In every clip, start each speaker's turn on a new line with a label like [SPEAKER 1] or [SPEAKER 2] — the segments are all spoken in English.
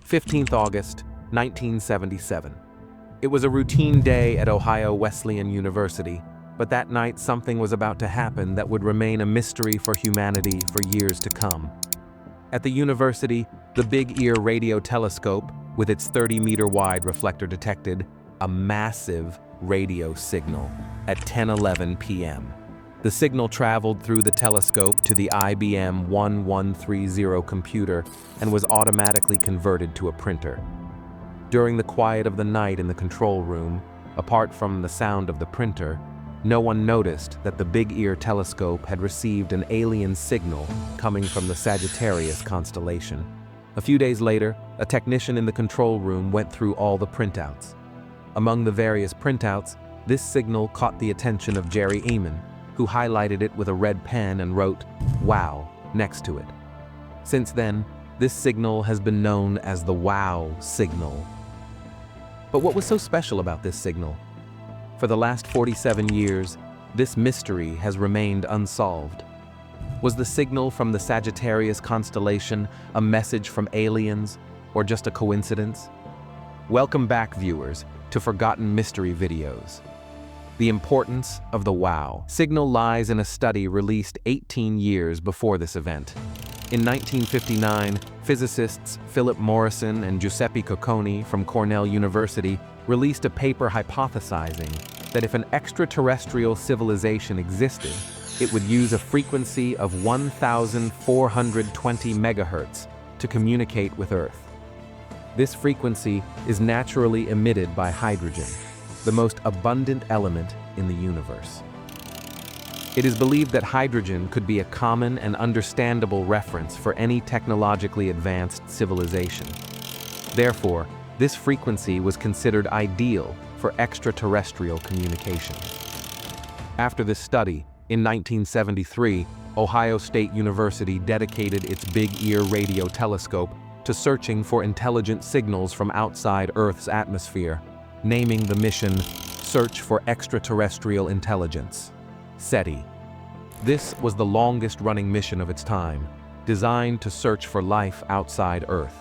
[SPEAKER 1] 15th August, 1977. It was a routine day at Ohio Wesleyan University, but that night something was about to happen that would remain a mystery for humanity for years to come. At the university, the Big Ear radio telescope, with its 30-meter-wide reflector, detected a massive radio signal at 10:11 p.m. The signal traveled through the telescope to the IBM 1130 computer and was automatically converted to a printer. During the quiet of the night in the control room, apart from the sound of the printer, no one noticed that the Big Ear telescope had received an alien signal coming from the Sagittarius constellation. A few days later, a technician in the control room went through all the printouts. Among the various printouts, this signal caught the attention of Jerry Ehman, who highlighted it with a red pen and wrote, "Wow," next to it. Since then, this signal has been known as the WOW signal. But what was so special about this signal? For the last 47 years, this mystery has remained unsolved. Was the signal from the Sagittarius constellation a message from aliens, or just a coincidence? Welcome back, viewers, to Forgotten Mystery Videos. The importance of the WOW signal lies in a study released 18 years before this event. In 1959, physicists Philip Morrison and Giuseppe Cocconi from Cornell University released a paper hypothesizing that if an extraterrestrial civilization existed, it would use a frequency of 1,420 megahertz to communicate with Earth. This frequency is naturally emitted by hydrogen, the most abundant element in the universe. It is believed that hydrogen could be a common and understandable reference for any technologically advanced civilization. Therefore, this frequency was considered ideal for extraterrestrial communication. After this study, in 1973, Ohio State University dedicated its Big Ear radio telescope to searching for intelligent signals from outside Earth's atmosphere, naming the mission Search for Extraterrestrial Intelligence, SETI. This was the longest-running mission of its time, designed to search for life outside Earth.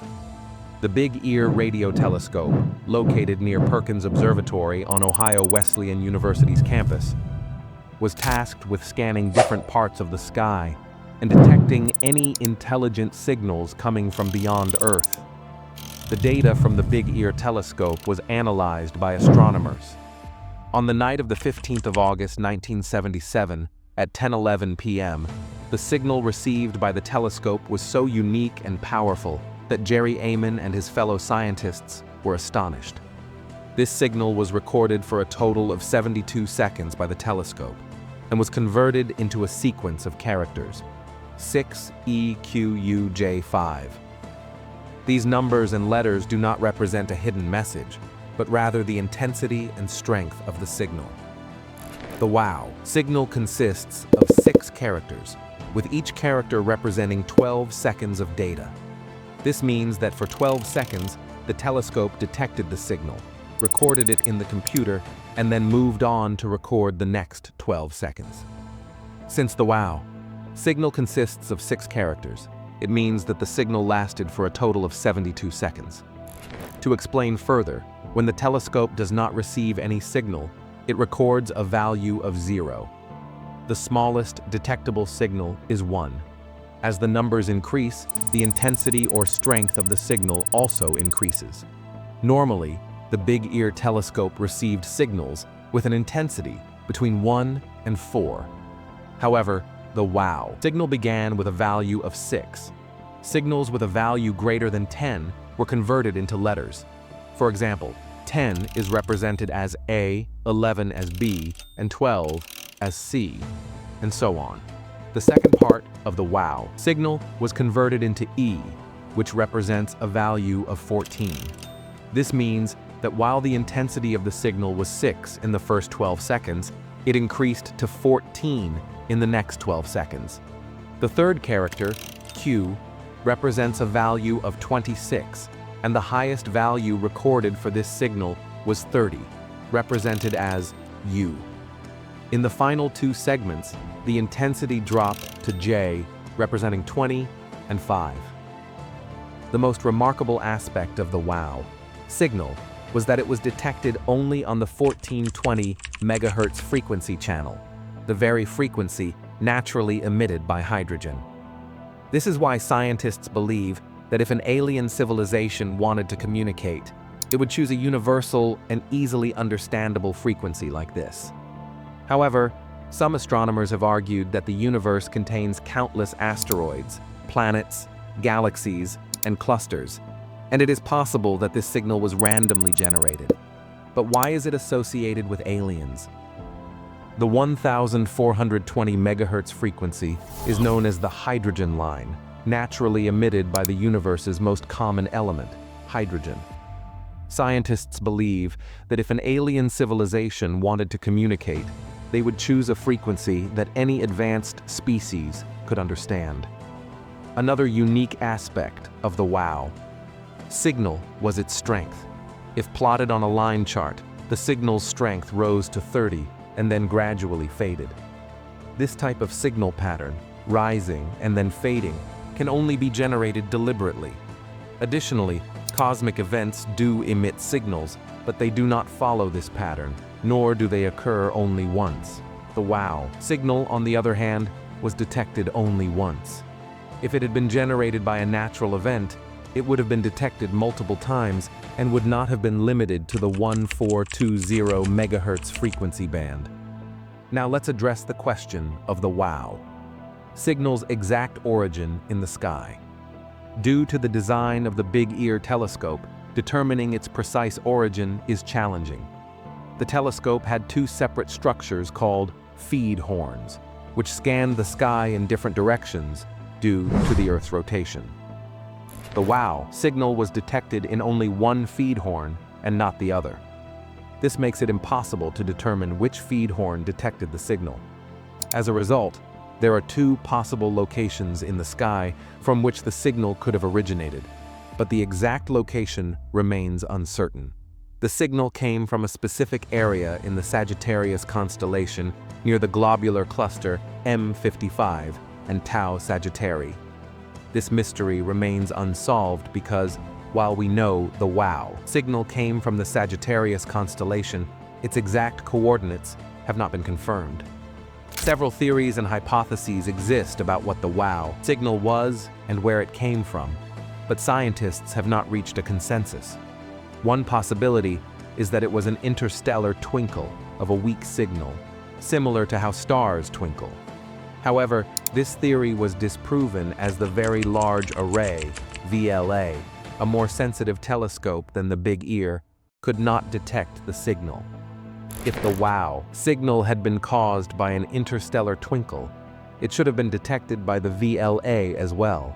[SPEAKER 1] The Big Ear radio telescope, located near Perkins Observatory on Ohio Wesleyan University's campus, was tasked with scanning different parts of the sky and detecting any intelligent signals coming from beyond Earth. The data from the Big Ear telescope was analyzed by astronomers. On the night of the 15th of August 1977, at 10:11 p.m., the signal received by the telescope was so unique and powerful that Jerry Ehman and his fellow scientists were astonished. This signal was recorded for a total of 72 seconds by the telescope and was converted into a sequence of characters, 6EQUJ5. These numbers and letters do not represent a hidden message, but rather the intensity and strength of the signal. The WOW signal consists of 6 characters, with each character representing 12 seconds of data. This means that for 12 seconds, the telescope detected the signal, recorded it in the computer, and then moved on to record the next 12 seconds. Since the WOW signal consists of 6 characters, it means that the signal lasted for a total of 72 seconds. To explain further, when the telescope does not receive any signal, it records a value of 0. The smallest detectable signal is 1. As the numbers increase, the intensity or strength of the signal also increases. Normally, the Big Ear telescope received signals with an intensity between 1 and 4. However, the WOW signal began with a value of 6. Signals with a value greater than 10 were converted into letters. For example, 10 is represented as A, 11 as B, and 12 as C, and so on. The second part of the WOW signal was converted into E, which represents a value of 14. This means that while the intensity of the signal was 6 in the first 12 seconds, it increased to 14 in the next 12 seconds. The third character, Q, represents a value of 26, and the highest value recorded for this signal was 30, represented as U. In the final 2 segments, the intensity dropped to J, representing 20 and 5. the most remarkable aspect of the WOW signal was that it was detected only on the 1420 MHz frequency channel, the very frequency naturally emitted by hydrogen. This is why scientists believe that if an alien civilization wanted to communicate, it would choose a universal and easily understandable frequency like this. However, some astronomers have argued that the universe contains countless asteroids, planets, galaxies, and clusters, and it is possible that this signal was randomly generated. But why is it associated with aliens? The 1420 MHz frequency is known as the hydrogen line, naturally emitted by the universe's most common element, hydrogen. Scientists believe that if an alien civilization wanted to communicate, they would choose a frequency that any advanced species could understand. Another unique aspect of the WOW signal was its strength. If plotted on a line chart, the signal's strength rose to 30 and then gradually faded. This type of signal pattern, rising and then fading, can only be generated deliberately. Additionally, cosmic events do emit signals, but they do not follow this pattern, nor do they occur only once. The WOW signal, on the other hand, was detected only once. If it had been generated by a natural event, it would have been detected multiple times and would not have been limited to the 1420 MHz frequency band. Now let's address the question of the WOW signal's exact origin in the sky. Due to the design of the Big Ear telescope, determining its precise origin is challenging. The telescope had two separate structures called feed horns, which scanned the sky in different directions due to the Earth's rotation. The WOW signal was detected in only one feed horn and not the other. This makes it impossible to determine which feed horn detected the signal. As a result, there are two possible locations in the sky from which the signal could have originated, but the exact location remains uncertain. The signal came from a specific area in the Sagittarius constellation near the globular cluster M55 and Tau Sagittarii. This mystery remains unsolved because, while we know the WOW signal came from the Sagittarius constellation, its exact coordinates have not been confirmed. Several theories and hypotheses exist about what the WOW signal was and where it came from, but scientists have not reached a consensus. One possibility is that it was an interstellar twinkle of a weak signal, similar to how stars twinkle. However, this theory was disproven as the Very Large Array, VLA, a more sensitive telescope than the Big Ear, could not detect the signal. If the WOW signal had been caused by an interstellar twinkle, it should have been detected by the VLA as well.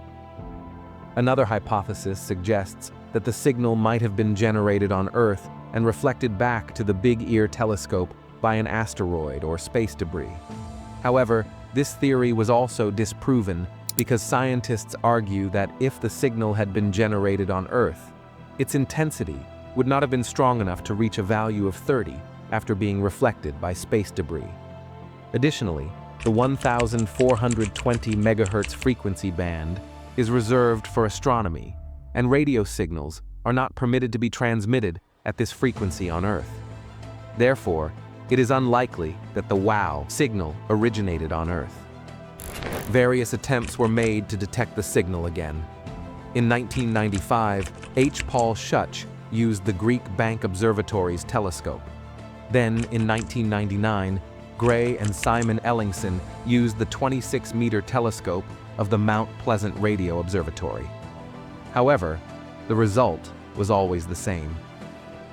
[SPEAKER 1] Another hypothesis suggests that the signal might have been generated on Earth and reflected back to the Big Ear telescope by an asteroid or space debris. However, this theory was also disproven because scientists argue that if the signal had been generated on Earth, its intensity would not have been strong enough to reach a value of 30 after being reflected by space debris. Additionally, the 1420 MHz frequency band is reserved for astronomy, and radio signals are not permitted to be transmitted at this frequency on Earth. Therefore, it is unlikely that the WOW signal originated on Earth. Various attempts were made to detect the signal again. In 1995, H. Paul Schuch used the Greek Bank Observatory's telescope. Then, in 1999, Gray and Simon Ellingson used the 26-meter telescope of the Mount Pleasant Radio Observatory. However, the result was always the same: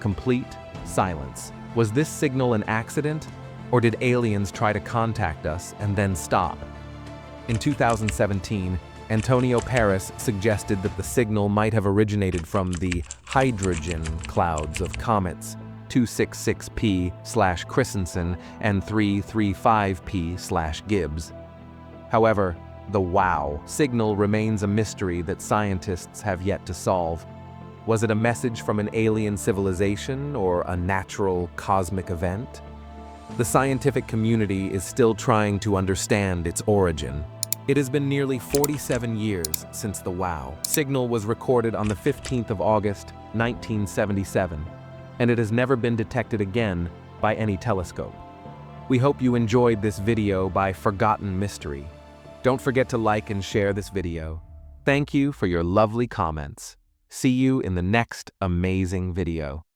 [SPEAKER 1] complete silence. Was this signal an accident, or did aliens try to contact us and then stop? In 2017, Antonio Paris suggested that the signal might have originated from the hydrogen clouds of comets 266P/Christensen and 335P/Gibbs. However, the WOW signal remains a mystery that scientists have yet to solve. Was it a message from an alien civilization or a natural cosmic event? The scientific community is still trying to understand its origin. It has been nearly 47 years since the WOW signal was recorded on the 15th of August, 1977, and it has never been detected again by any telescope. We hope you enjoyed this video by Forgotten Mystery. Don't forget to like and share this video. Thank you for your lovely comments. See you in the next amazing video.